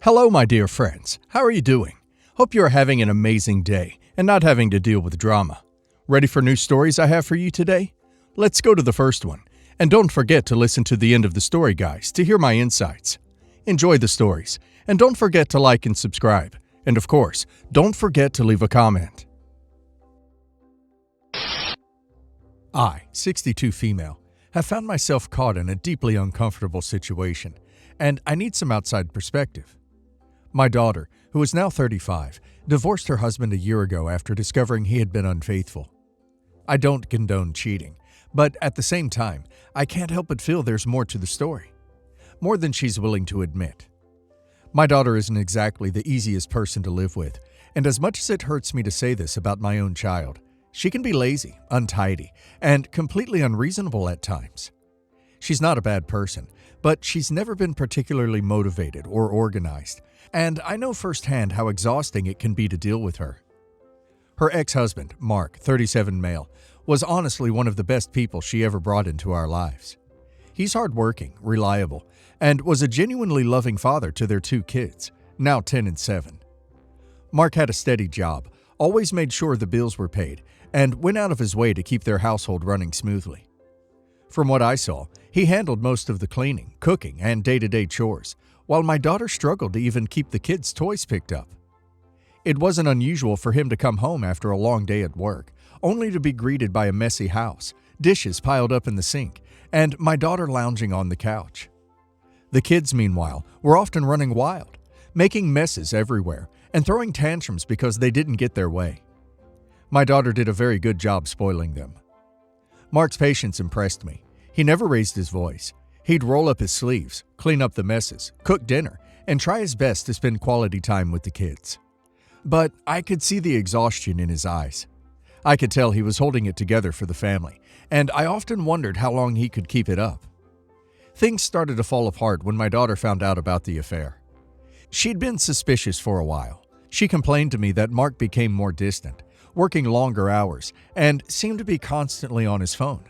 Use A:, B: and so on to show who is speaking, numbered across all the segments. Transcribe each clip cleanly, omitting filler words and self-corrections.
A: Hello, my dear friends. How are you doing? Hope you are having an amazing day and not having to deal with drama. Ready for new stories I have for you today? Let's go to the first one. And don't forget to listen to the end of the story, guys, to hear my insights. Enjoy the stories. And don't forget to like and subscribe. And of course, don't forget to leave a comment. I, 62 female, have found myself caught in a deeply uncomfortable situation, and I need some outside perspective. My daughter, who is now 35, divorced her husband a year ago after discovering he had been unfaithful. I don't condone cheating, but at the same time, I can't help but feel there's more to the story. More than she's willing to admit. My daughter isn't exactly the easiest person to live with, and as much as it hurts me to say this about my own child, she can be lazy, untidy, and completely unreasonable at times. She's not a bad person, but she's never been particularly motivated or organized, and I know firsthand how exhausting it can be to deal with her. Her ex-husband, Mark, 37 male, was honestly one of the best people she ever brought into our lives. He's hardworking, reliable, and was a genuinely loving father to their two kids, now 10 and 7. Mark had a steady job, always made sure the bills were paid, and went out of his way to keep their household running smoothly. From what I saw, he handled most of the cleaning, cooking, and day-to-day chores, while my daughter struggled to even keep the kids' toys picked up. It wasn't unusual for him to come home after a long day at work, only to be greeted by a messy house, dishes piled up in the sink, and my daughter lounging on the couch. The kids, meanwhile, were often running wild, making messes everywhere, and throwing tantrums because they didn't get their way. My daughter did a very good job spoiling them. Mark's patience impressed me. He never raised his voice. He'd roll up his sleeves, clean up the messes, cook dinner, and try his best to spend quality time with the kids. But I could see the exhaustion in his eyes. I could tell he was holding it together for the family, and I often wondered how long he could keep it up. Things started to fall apart when my daughter found out about the affair. She'd been suspicious for a while. She complained to me that Mark became more distant, working longer hours, and seemed to be constantly on his phone.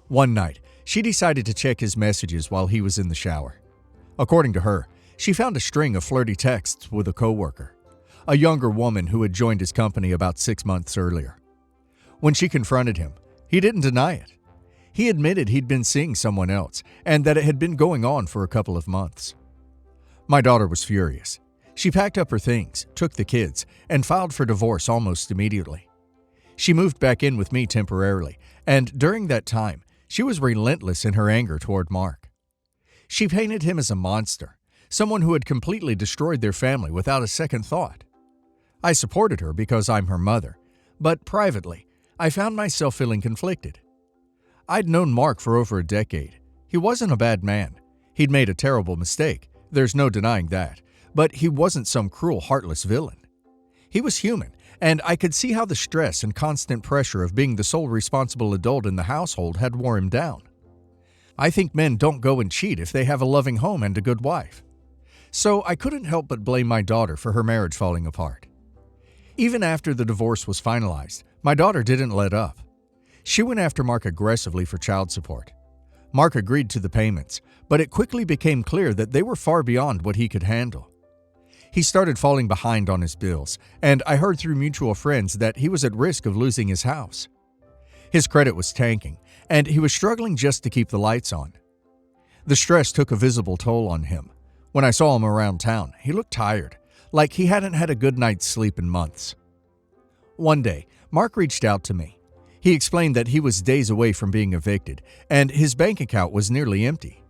A: One night, she decided to check his messages while he was in the shower. According to her, she found a string of flirty texts with a coworker, a younger woman who had joined his company about 6 months earlier. When she confronted him, he didn't deny it. He admitted he'd been seeing someone else and that it had been going on for a couple of months. My daughter was furious. She packed up her things, took the kids, and filed for divorce almost immediately. She moved back in with me temporarily, and during that time, she was relentless in her anger toward Mark. She painted him as a monster, someone who had completely destroyed their family without a second thought. I supported her because I'm her mother, but privately, I found myself feeling conflicted. I'd known Mark for over a decade. He wasn't a bad man. He'd made a terrible mistake, there's no denying that, but he wasn't some cruel, heartless villain. He was human, and I could see how the stress and constant pressure of being the sole responsible adult in the household had wore him down. I think men don't go and cheat if they have a loving home and a good wife. So I couldn't help but blame my daughter for her marriage falling apart. Even after the divorce was finalized, my daughter didn't let up. She went after Mark aggressively for child support. Mark agreed to the payments, but it quickly became clear that they were far beyond what he could handle. He started falling behind on his bills, and I heard through mutual friends that he was at risk of losing his house. His credit was tanking, and he was struggling just to keep the lights on. The stress took a visible toll on him. When I saw him around town, he looked tired, like he hadn't had a good night's sleep in months. One day, Mark reached out to me. He explained that he was days away from being evicted, and his bank account was nearly empty.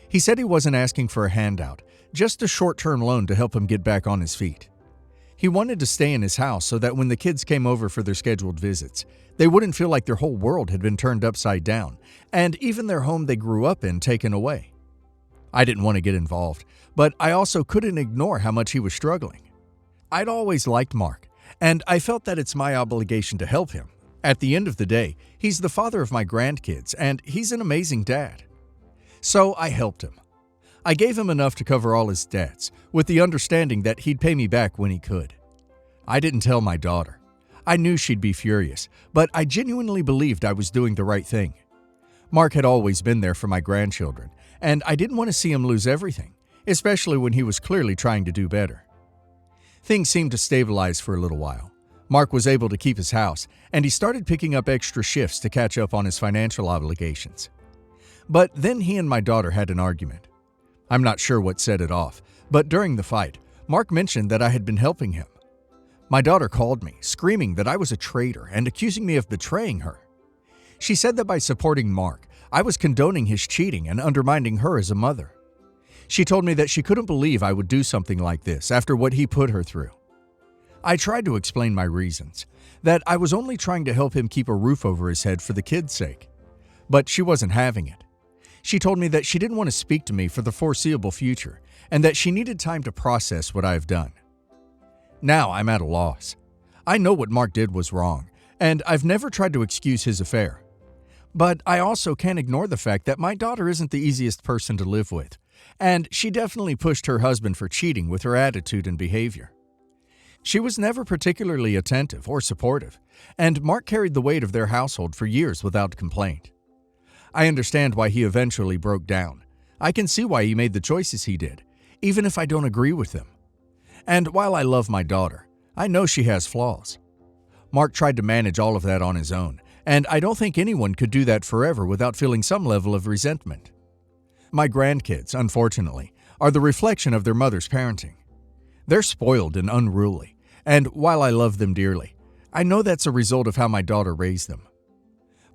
A: He said he wasn't asking for a handout, just a short-term loan to help him get back on his feet. He wanted to stay in his house so that when the kids came over for their scheduled visits, they wouldn't feel like their whole world had been turned upside down, and even their home they grew up in taken away. I didn't want to get involved, but I also couldn't ignore how much he was struggling. I'd always liked Mark, and I felt that it's my obligation to help him. At the end of the day, he's the father of my grandkids, and he's an amazing dad. So I helped him. I gave him enough to cover all his debts, with the understanding that he'd pay me back when he could. I didn't tell my daughter. I knew she'd be furious, but I genuinely believed I was doing the right thing. Mark had always been there for my grandchildren, and I didn't want to see him lose everything, especially when he was clearly trying to do better. Things seemed to stabilize for a little while. Mark was able to keep his house, and he started picking up extra shifts to catch up on his financial obligations. But then he and my daughter had an argument. I'm not sure what set it off, but during the fight, Mark mentioned that I had been helping him. My daughter called me, screaming that I was a traitor and accusing me of betraying her. She said that by supporting Mark, I was condoning his cheating and undermining her as a mother. She told me that she couldn't believe I would do something like this after what he put her through. I tried to explain my reasons, that I was only trying to help him keep a roof over his head for the kids' sake. But she wasn't having it. She told me that she didn't want to speak to me for the foreseeable future and that she needed time to process what I have done. Now I'm at a loss. I know what Mark did was wrong, and I've never tried to excuse his affair. But I also can't ignore the fact that my daughter isn't the easiest person to live with, and she definitely pushed her husband for cheating with her attitude and behavior. She was never particularly attentive or supportive, and Mark carried the weight of their household for years without complaint. I understand why he eventually broke down. I can see why he made the choices he did, even if I don't agree with them. And while I love my daughter, I know she has flaws. Mark tried to manage all of that on his own, and I don't think anyone could do that forever without feeling some level of resentment. My grandkids, unfortunately, are the reflection of their mother's parenting. They're spoiled and unruly, and while I love them dearly, I know that's a result of how my daughter raised them.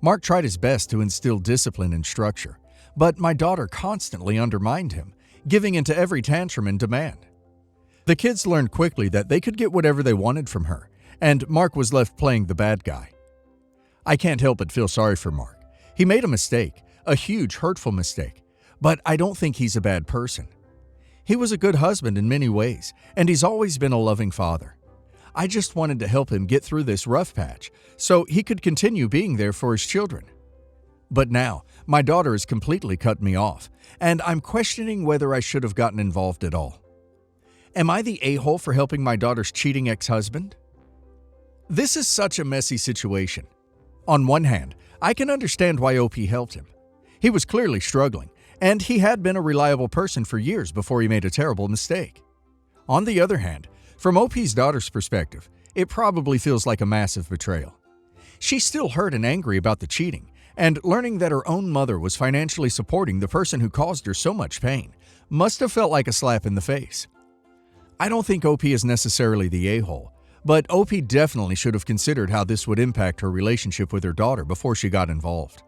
A: Mark tried his best to instill discipline and structure, but my daughter constantly undermined him, giving into every tantrum and demand. The kids learned quickly that they could get whatever they wanted from her, and Mark was left playing the bad guy. I can't help but feel sorry for Mark. He made a mistake, a huge, hurtful mistake, but I don't think he's a bad person. He was a good husband in many ways, and he's always been a loving father. I just wanted to help him get through this rough patch so he could continue being there for his children. But now, my daughter has completely cut me off, and I'm questioning whether I should have gotten involved at all. Am I the a-hole for helping my daughter's cheating ex-husband? This is such a messy situation. On one hand, I can understand why OP helped him. He was clearly struggling, and he had been a reliable person for years before he made a terrible mistake. On the other hand, from OP's daughter's perspective, it probably feels like a massive betrayal. She's still hurt and angry about the cheating, and learning that her own mother was financially supporting the person who caused her so much pain must have felt like a slap in the face. I don't think OP is necessarily the a-hole, but OP definitely should have considered how this would impact her relationship with her daughter before she got involved.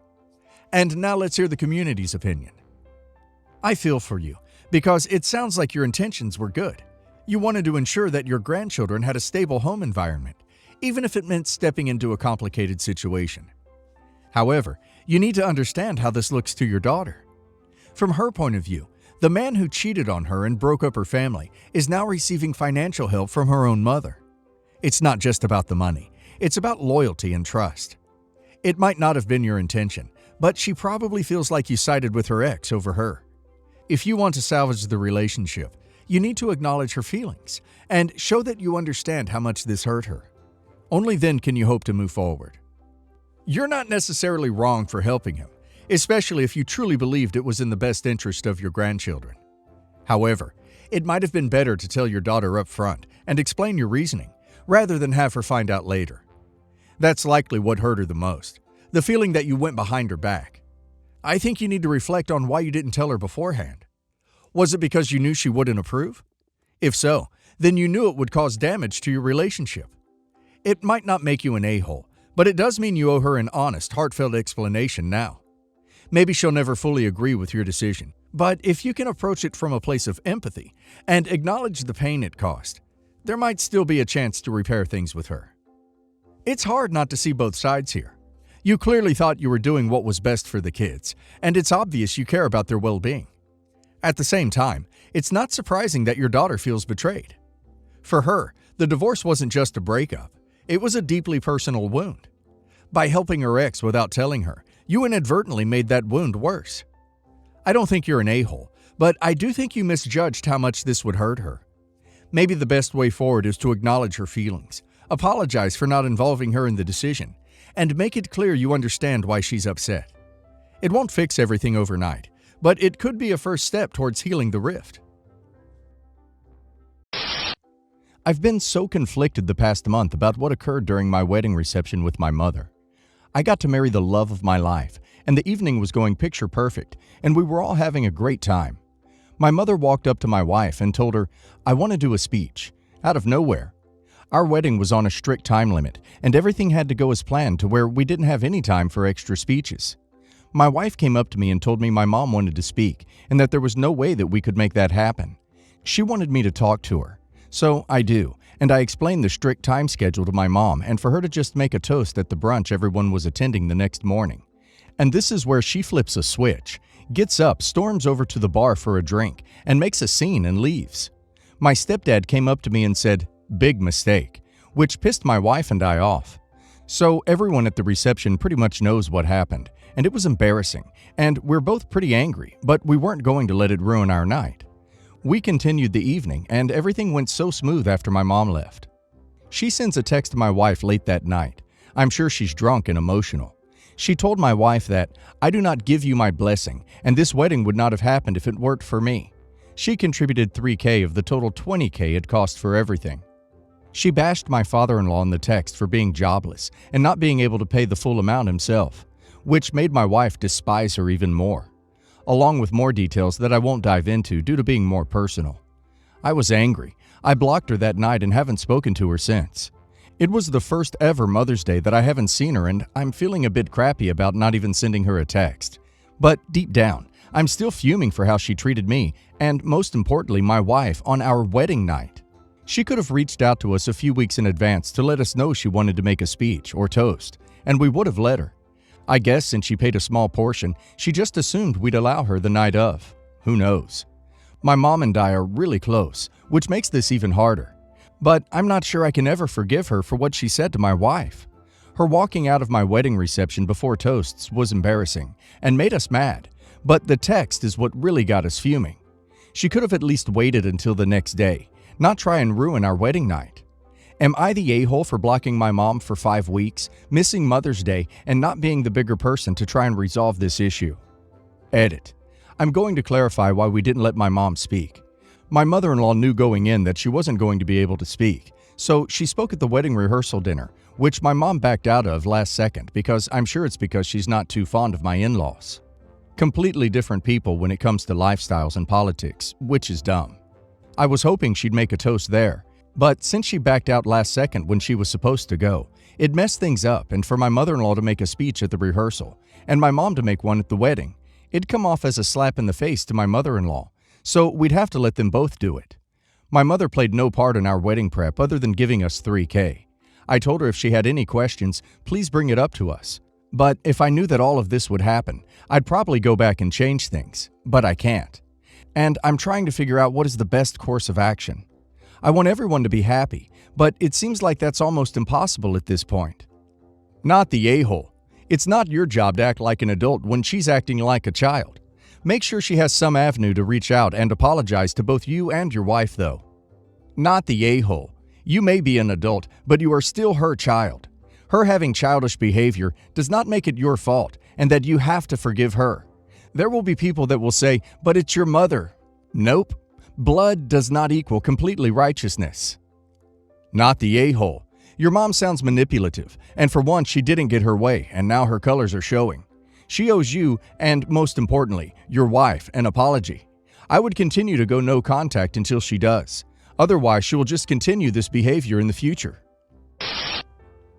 A: And now let's hear the community's opinion. I feel for you, because it sounds like your intentions were good. You wanted to ensure that your grandchildren had a stable home environment, even if it meant stepping into a complicated situation. However, you need to understand how this looks to your daughter. From her point of view, the man who cheated on her and broke up her family is now receiving financial help from her own mother. It's not just about the money, it's about loyalty and trust. It might not have been your intention, but she probably feels like you sided with her ex over her. If you want to salvage the relationship, you need to acknowledge her feelings and show that you understand how much this hurt her. Only then can you hope to move forward. You're not necessarily wrong for helping him, especially if you truly believed it was in the best interest of your grandchildren. However, it might have been better to tell your daughter up front and explain your reasoning, rather than have her find out later. That's likely what hurt her the most, the feeling that you went behind her back. I think you need to reflect on why you didn't tell her beforehand. Was it because you knew she wouldn't approve? If so, then you knew it would cause damage to your relationship. It might not make you an a-hole, but it does mean you owe her an honest, heartfelt explanation now. Maybe she'll never fully agree with your decision, but if you can approach it from a place of empathy and acknowledge the pain it caused, there might still be a chance to repair things with her. It's hard not to see both sides here. You clearly thought you were doing what was best for the kids, and it's obvious you care about their well-being. At the same time, it's not surprising that your daughter feels betrayed. For her, the divorce wasn't just a breakup, it was a deeply personal wound. By helping her ex without telling her, you inadvertently made that wound worse. I don't think you're an a-hole, but I do think you misjudged how much this would hurt her. Maybe the best way forward is to acknowledge her feelings, apologize for not involving her in the decision, and make it clear you understand why she's upset. It won't fix everything overnight, but it could be a first step towards healing the rift. I've been so conflicted the past month about what occurred during my wedding reception with my mother. I got to marry the love of my life, and the evening was going picture perfect, and we were all having a great time. My mother walked up to my wife and told her, "I want to do a speech," out of nowhere. Our wedding was on a strict time limit, and everything had to go as planned to where we didn't have any time for extra speeches. My wife came up to me and told me my mom wanted to speak, and that there was no way that we could make that happen. She wanted me to talk to her. So I do, and I explained the strict time schedule to my mom and for her to just make a toast at the brunch everyone was attending the next morning. And this is where she flips a switch, gets up, storms over to the bar for a drink, and makes a scene and leaves. My stepdad came up to me and said, "Big mistake," which pissed my wife and I off. So everyone at the reception pretty much knows what happened, and it was embarrassing, and we're both pretty angry, but we weren't going to let it ruin our night. We continued the evening, and everything went so smooth after my mom left. She sends a text to my wife late that night. I'm sure she's drunk and emotional. She told my wife that, "I do not give you my blessing, and this wedding would not have happened if it weren't for me." She contributed $3,000 of the total $20,000 it cost for everything. She bashed my father-in-law in the text for being jobless and not being able to pay the full amount himself, which made my wife despise her even more, along with more details that I won't dive into due to being more personal. I was angry. I blocked her that night and haven't spoken to her since. It was the first ever Mother's Day that I haven't seen her, and I'm feeling a bit crappy about not even sending her a text. But deep down, I'm still fuming for how she treated me, and most importantly, my wife, on our wedding night. She could have reached out to us a few weeks in advance to let us know she wanted to make a speech or toast, and we would have let her. I guess since she paid a small portion, she just assumed we'd allow her the night of. Who knows? My mom and I are really close, which makes this even harder. But I'm not sure I can ever forgive her for what she said to my wife. Her walking out of my wedding reception before toasts was embarrassing and made us mad, but the text is what really got us fuming. She could have at least waited until the next day, not try and ruin our wedding night. Am I the a-hole for blocking my mom for 5 weeks, missing Mother's Day, and not being the bigger person to try and resolve this issue? Edit. I'm going to clarify why we didn't let my mom speak. My mother-in-law knew going in that she wasn't going to be able to speak, so she spoke at the wedding rehearsal dinner, which my mom backed out of last second because I'm sure it's because she's not too fond of my in-laws. Completely different people when it comes to lifestyles and politics, which is dumb. I was hoping she'd make a toast there, but since she backed out last second when she was supposed to go, it messed things up, and for my mother-in-law to make a speech at the rehearsal and my mom to make one at the wedding, it'd come off as a slap in the face to my mother-in-law, so we'd have to let them both do it. My mother played no part in our wedding prep other than giving us $3,000. I told her if she had any questions, please bring it up to us. But if I knew that all of this would happen, I'd probably go back and change things, but I can't. And I'm trying to figure out what is the best course of action. I want everyone to be happy, but it seems like that's almost impossible at this point. Not the a-hole. It's not your job to act like an adult when she's acting like a child. Make sure she has some avenue to reach out and apologize to both you and your wife, though. Not the a-hole. You may be an adult, but you are still her child. Her having childish behavior does not make it your fault, and that you have to forgive her. There will be people that will say, "But it's your mother." Nope. Blood does not equal completely righteousness. Not the a-hole. Your mom sounds manipulative, and for once she didn't get her way, and now her colors are showing. She owes you, and most importantly, your wife, an apology. I would continue to go no contact until she does. Otherwise, she will just continue this behavior in the future.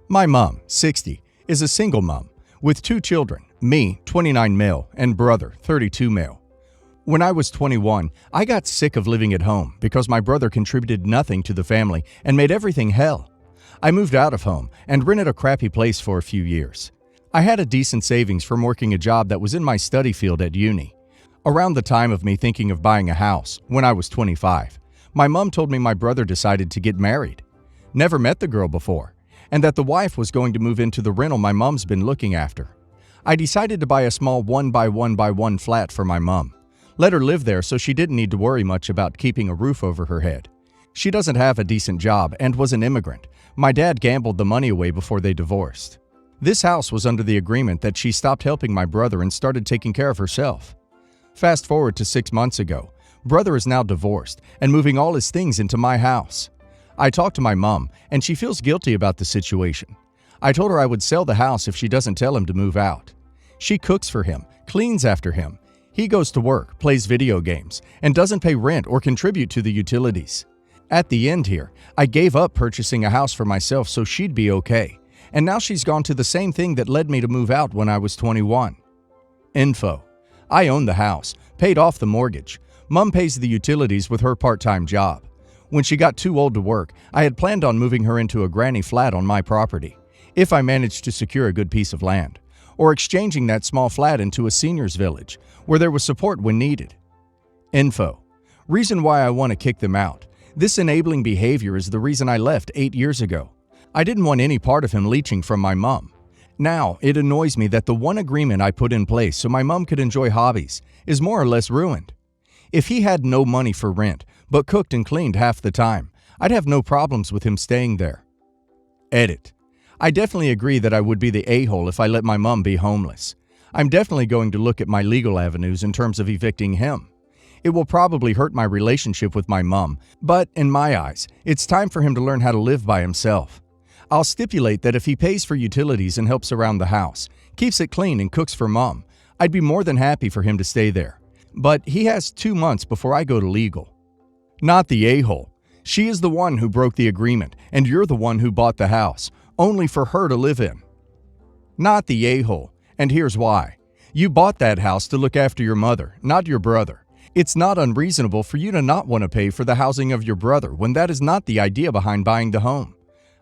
A: My mom, 60, is a single mom with 2 children, me, 29 male, and brother, 32 male. When I was 21, I got sick of living at home because my brother contributed nothing to the family and made everything hell. I moved out of home and rented a crappy place for a few years. I had a decent savings from working a job that was in my study field at uni. Around the time of me thinking of buying a house, when I was 25, my mom told me my brother decided to get married. Never met the girl before, and that the wife was going to move into the rental my mom's been looking after. I decided to buy a small 1x1x1 flat for my mom. Let her live there so she didn't need to worry much about keeping a roof over her head. She doesn't have a decent job and was an immigrant. My dad gambled the money away before they divorced. This house was under the agreement that she stopped helping my brother and started taking care of herself. Fast forward to 6 months ago. Brother is now divorced and moving all his things into my house. I talked to my mom, and she feels guilty about the situation. I told her I would sell the house if she doesn't tell him to move out. She cooks for him, cleans after him. He goes to work, plays video games, and doesn't pay rent or contribute to the utilities. At the end here, I gave up purchasing a house for myself so she'd be okay, and now she's gone to the same thing that led me to move out when I was 21. Info: I own the house, paid off the mortgage. Mom pays the utilities with her part-time job. When she got too old to work, I had planned on moving her into a granny flat on my property, if I managed to secure a good piece of land, or exchanging that small flat into a seniors village, where there was support when needed. Info: reason why I want to kick them out. This enabling behavior is the reason I left 8 years ago. I didn't want any part of him leeching from my mom. Now, it annoys me that the one agreement I put in place so my mom could enjoy hobbies is more or less ruined. If he had no money for rent, but cooked and cleaned half the time, I'd have no problems with him staying there. Edit: I definitely agree that I would be the a-hole if I let my mom be homeless. I'm definitely going to look at my legal avenues in terms of evicting him. It will probably hurt my relationship with my mom, but in my eyes, it's time for him to learn how to live by himself. I'll stipulate that if he pays for utilities and helps around the house, keeps it clean and cooks for mom, I'd be more than happy for him to stay there. But he has 2 months before I go to legal. Not the a-hole. She is the one who broke the agreement, and you're the one who bought the house, only for her to live in. Not the a-hole, and here's why. You bought that house to look after your mother, not your brother. It's not unreasonable for you to not want to pay for the housing of your brother when that is not the idea behind buying the home.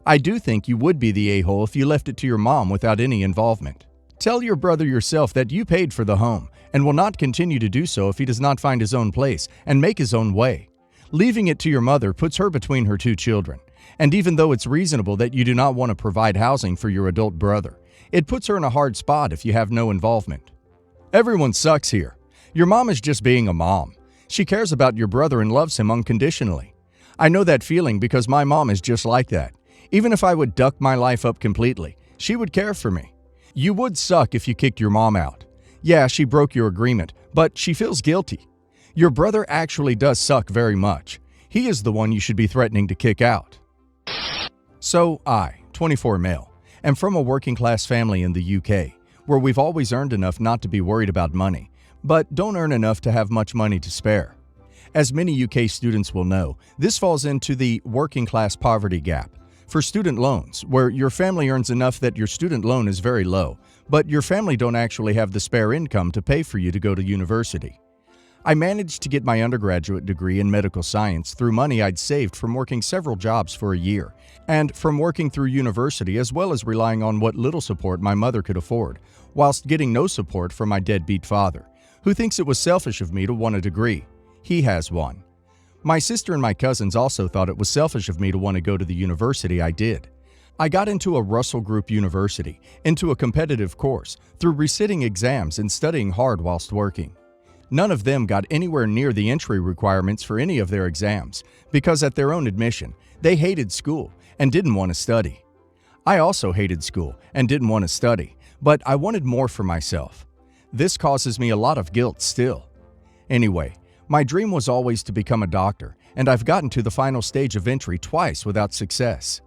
A: I do think you would be the a-hole if you left it to your mom without any involvement. Tell your brother yourself that you paid for the home and will not continue to do so if he does not find his own place and make his own way. Leaving it to your mother puts her between her 2 children, and even though it's reasonable that you do not want to provide housing for your adult brother, it puts her in a hard spot if you have no involvement. Everyone sucks here. Your mom is just being a mom. She cares about your brother and loves him unconditionally. I know that feeling because my mom is just like that. Even if I would duck my life up completely, she would care for me. You would suck if you kicked your mom out. Yeah, she broke your agreement, but she feels guilty. Your brother actually does suck very much. He is the one you should be threatening to kick out. So I, 24 male, am from a working-class family in the UK, where we've always earned enough not to be worried about money, but don't earn enough to have much money to spare. As many UK students will know, this falls into the working-class poverty gap for student loans, where your family earns enough that your student loan is very low, but your family don't actually have the spare income to pay for you to go to university. I managed to get my undergraduate degree in medical science through money I'd saved from working several jobs for a year, and from working through university as well as relying on what little support my mother could afford, whilst getting no support from my deadbeat father, who thinks it was selfish of me to want a degree. He has one. My sister and my cousins also thought it was selfish of me to want to go to the university I did. I got into a Russell Group university, into a competitive course, through resitting exams and studying hard whilst working. None of them got anywhere near the entry requirements for any of their exams because at their own admission, they hated school and didn't want to study. I also hated school and didn't want to study, but I wanted more for myself. This causes me a lot of guilt still. Anyway, my dream was always to become a doctor, and I've gotten to the final stage of entry twice without success.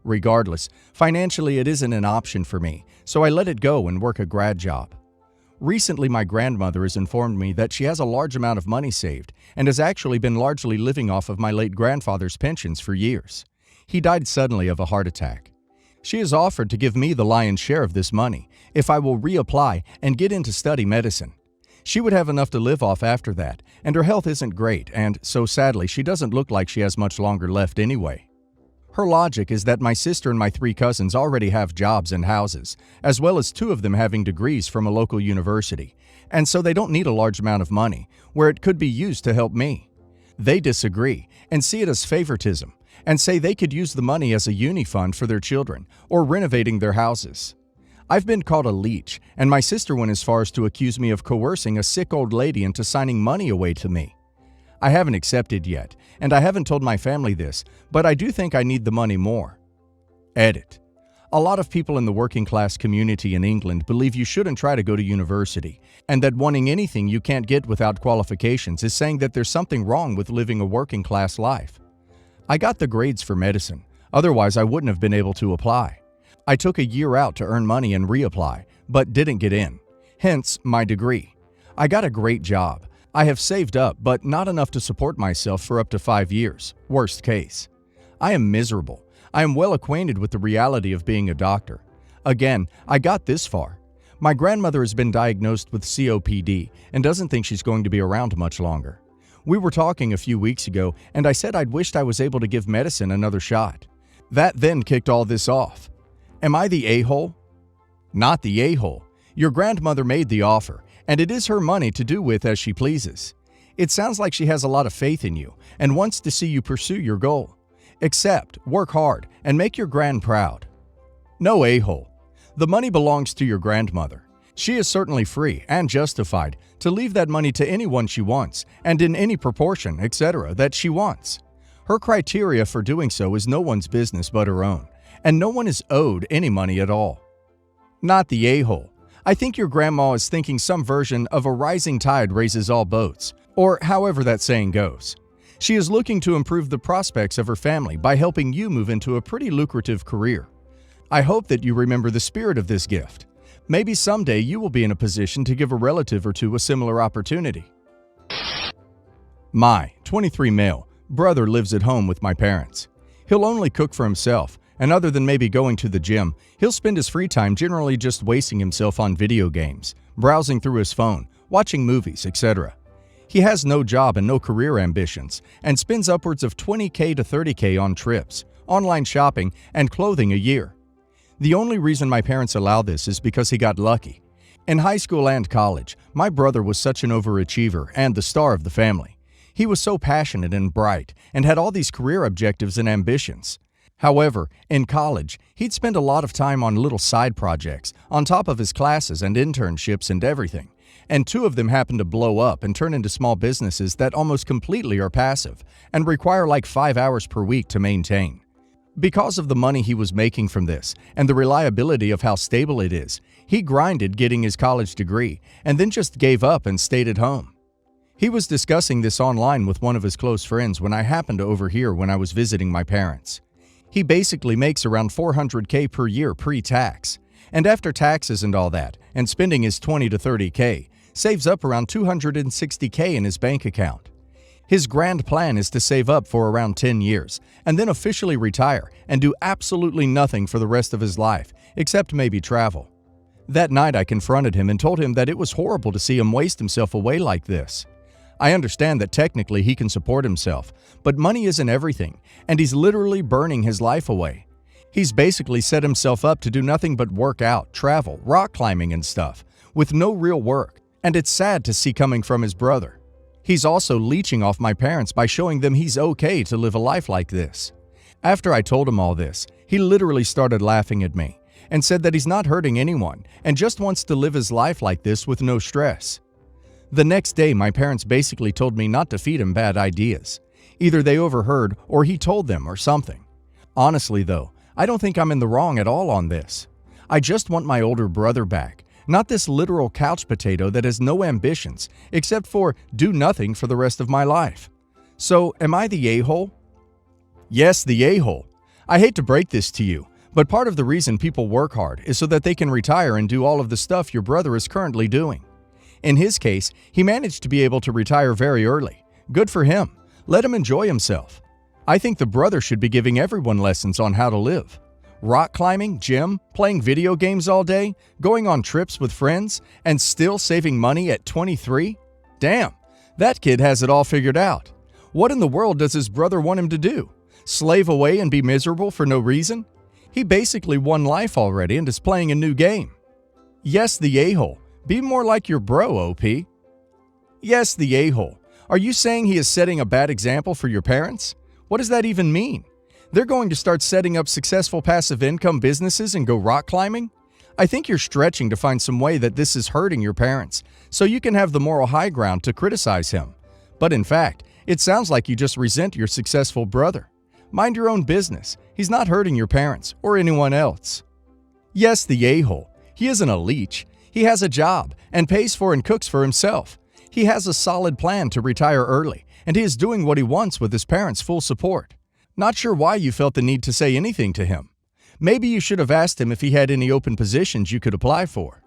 A: Regardless, financially it isn't an option for me, so I let it go and work a grad job. Recently, my grandmother has informed me that she has a large amount of money saved and has actually been largely living off of my late grandfather's pensions for years. He died suddenly of a heart attack. She has offered to give me the lion's share of this money if I will reapply and get in to study medicine. She would have enough to live off after that, and her health isn't great, and so sadly she doesn't look like she has much longer left anyway. Her logic is that my sister and my 3 cousins already have jobs and houses, as well as 2 of them having degrees from a local university, and so they don't need a large amount of money, where it could be used to help me. They disagree and see it as favoritism, and say they could use the money as a uni fund for their children or renovating their houses. I've been called a leech, and my sister went as far as to accuse me of coercing a sick old lady into signing money away to me. I haven't accepted yet, and I haven't told my family this, but I do think I need the money more. Edit. A lot of people in the working class community in England believe you shouldn't try to go to university, and that wanting anything you can't get without qualifications is saying that there's something wrong with living a working class life. I got the grades for medicine, otherwise I wouldn't have been able to apply. I took a year out to earn money and reapply, but didn't get in. Hence, my degree. I got a great job. I have saved up, but not enough to support myself for up to 5 years, worst case. I am miserable. I am well acquainted with the reality of being a doctor. Again, I got this far. My grandmother has been diagnosed with COPD and doesn't think she's going to be around much longer. We were talking a few weeks ago, and I said I'd wished I was able to give medicine another shot. That then kicked all this off. Am I the a-hole? Not the a-hole. Your grandmother made the offer, and it is her money to do with as she pleases. It sounds like she has a lot of faith in you and wants to see you pursue your goal. Accept, work hard, and make your gran proud. No a-hole. The money belongs to your grandmother. She is certainly free and justified to leave that money to anyone she wants and in any proportion, etc., that she wants. Her criteria for doing so is no one's business but her own, and no one is owed any money at all. Not the a-hole. I think your grandma is thinking some version of a rising tide raises all boats, or however that saying goes. She is looking to improve the prospects of her family by helping you move into a pretty lucrative career. I hope that you remember the spirit of this gift. Maybe someday you will be in a position to give a relative or two a similar opportunity. My 23 male brother lives at home with my parents. He'll only cook for himself, and other than maybe going to the gym, he'll spend his free time generally just wasting himself on video games, browsing through his phone, watching movies, etc. He has no job and no career ambitions, and spends upwards of $20K to $30K on trips, online shopping, and clothing a year. The only reason my parents allow this is because he got lucky. In high school and college, my brother was such an overachiever and the star of the family. He was so passionate and bright and had all these career objectives and ambitions. However, in college, he'd spend a lot of time on little side projects on top of his classes and internships and everything. And 2 of them happened to blow up and turn into small businesses that almost completely are passive and require like 5 hours per week to maintain. Because of the money he was making from this and the reliability of how stable it is, he grinded getting his college degree and then just gave up and stayed at home. He was discussing this online with one of his close friends when I happened to overhear when I was visiting my parents. He basically makes around $400K per year pre-tax, and after taxes and all that, and spending his $20 to $30K, saves up around $260K in his bank account. His grand plan is to save up for around 10 years, and then officially retire and do absolutely nothing for the rest of his life, except maybe travel. That night I confronted him and told him that it was horrible to see him waste himself away like this. I understand that technically he can support himself, but money isn't everything, and he's literally burning his life away. He's basically set himself up to do nothing but work out, travel, rock climbing and stuff, with no real work, and it's sad to see coming from his brother. He's also leeching off my parents by showing them he's okay to live a life like this. After I told him all this, he literally started laughing at me and said that he's not hurting anyone and just wants to live his life like this with no stress. The next day, my parents basically told me not to feed him bad ideas. Either they overheard or he told them or something. Honestly though, I don't think I'm in the wrong at all on this. I just want my older brother back. Not this literal couch potato that has no ambitions except for do nothing for the rest of my life. So, am I the a-hole? Yes, the a-hole. I hate to break this to you, but part of the reason people work hard is so that they can retire and do all of the stuff your brother is currently doing. In his case, he managed to be able to retire very early. Good for him. Let him enjoy himself. I think the brother should be giving everyone lessons on how to live. Rock climbing, gym, playing video games all day, going on trips with friends, and still saving money at 23? Damn, that kid has it all figured out. What in the world does his brother want him to do? Slave away and be miserable for no reason? He basically won life already and is playing a new game. Yes, the a-hole. Be more like your bro, OP. Yes, the a-hole. Are you saying he is setting a bad example for your parents? What does that even mean? They're going to start setting up successful passive income businesses and go rock climbing? I think you're stretching to find some way that this is hurting your parents, so you can have the moral high ground to criticize him. But in fact, it sounds like you just resent your successful brother. Mind your own business. He's not hurting your parents or anyone else. Yes, the a-hole. He isn't a leech. He has a job and pays for and cooks for himself. He has a solid plan to retire early, and he is doing what he wants with his parents' full support. Not sure why you felt the need to say anything to him. Maybe you should have asked him if he had any open positions you could apply for.